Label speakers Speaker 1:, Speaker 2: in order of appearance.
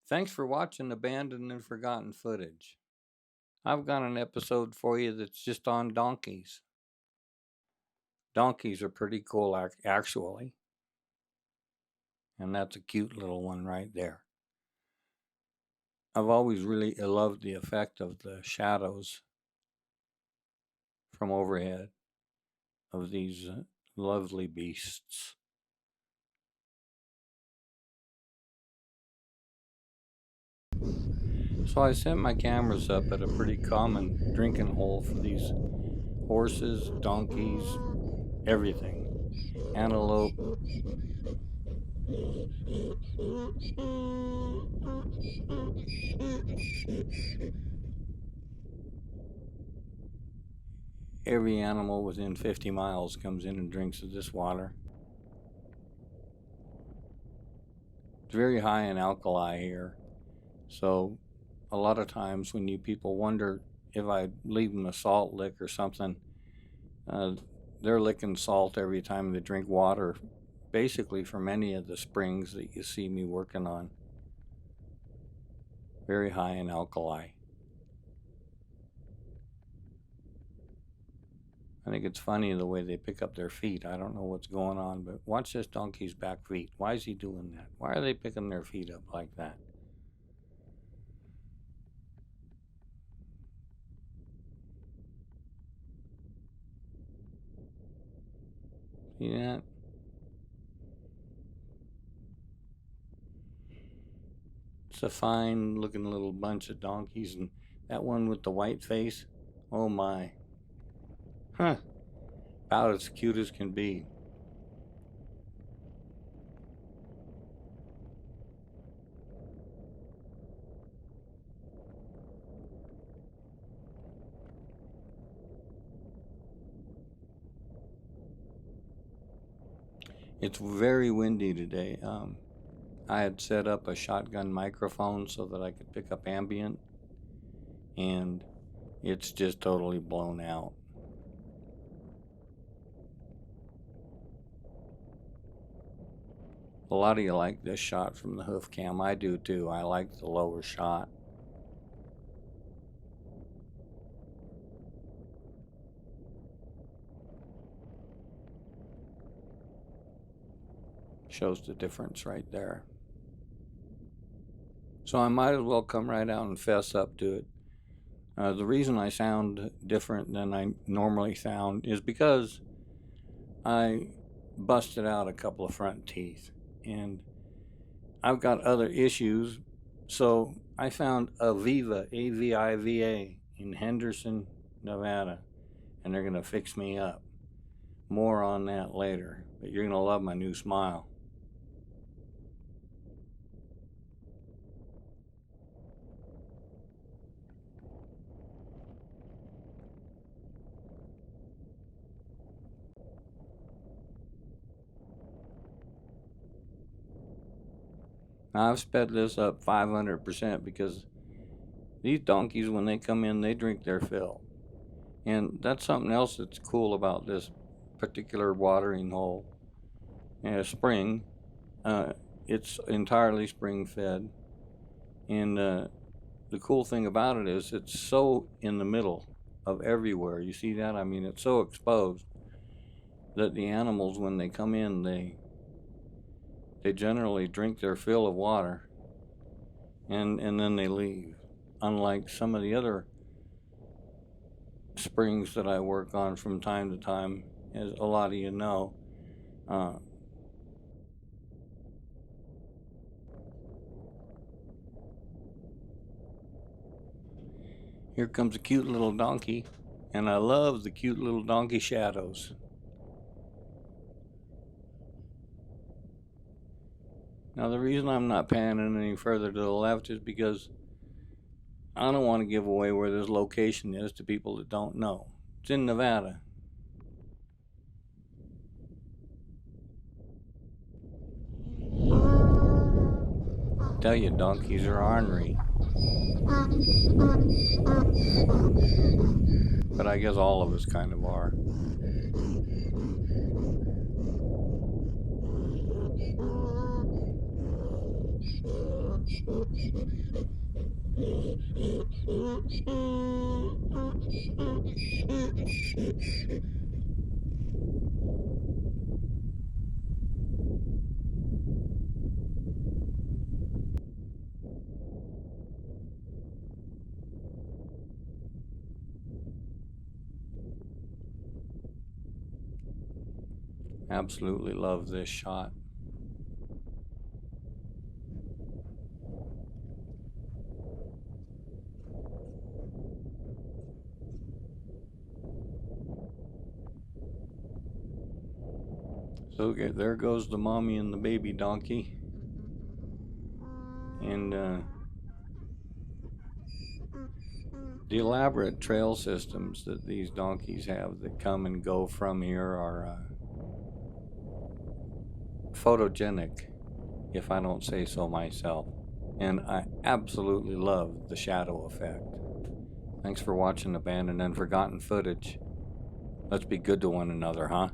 Speaker 1: Thanks for watching Abandoned and Forgotten Footage. I've got an episode for you that's just on donkeys. Donkeys are pretty cool, actually. And that's a cute little one right there. I've always really loved the effect of the shadows from overhead of these lovely beasts. So I set my cameras up at a pretty common drinking hole for these horses, donkeys, everything. Antelope. Every animal within 50 miles comes in and drinks of this water. It's very high in alkali here. So a lot of times when you people wonder if I leave them a salt lick or something, they're licking salt every time they drink water, basically from any of the springs that you see me working on. Very high in alkali. I think it's funny the way they pick up their feet. I don't know what's going on, but watch this donkey's back feet. Why is he doing that? Why are they picking their feet up like that? See that? It's a fine looking little bunch of donkeys, and that one with the white face, oh my. Huh. About as cute as can be. It's very windy today. I had set up a shotgun microphone so that I could pick up ambient, and it's just totally blown out. A lot of you like this shot from the hoof cam. I do too. I like the lower shot. Shows the difference right there. So I might as well come right out and fess up to it. The reason I sound different than I normally sound is because I busted out a couple of front teeth, and I've got other issues. So I found Aviva, A-V-I-V-A, in Henderson, Nevada, and they're going to fix me up. More on that later, but you're going to love my new smile. Now I've sped this up 500% because these donkeys, when they come in, they drink their fill. And that's something else that's cool about this particular watering hole. Spring, it's entirely spring fed. And the cool thing about it is it's so in the middle of everywhere. You see that? I mean, it's so exposed that the animals, when they come in, they generally drink their fill of water and then they leave. Unlike some of the other springs that I work on from time to time, as a lot of you know, here comes a cute little donkey, and I love the cute little donkey shadows. Now the reason I'm not panning any further to the left is because I don't want to give away where this location is to people that don't know. It's in Nevada. I tell you, donkeys are ornery. But I guess all of us kind of are. Absolutely love this shot. So there goes the mommy and the baby donkey. And the elaborate trail systems that these donkeys have that come and go from here are photogenic, if I don't say so myself. And I absolutely love the shadow effect. Thanks for watching Abandoned and Forgotten Footage. Let's be good to one another, huh?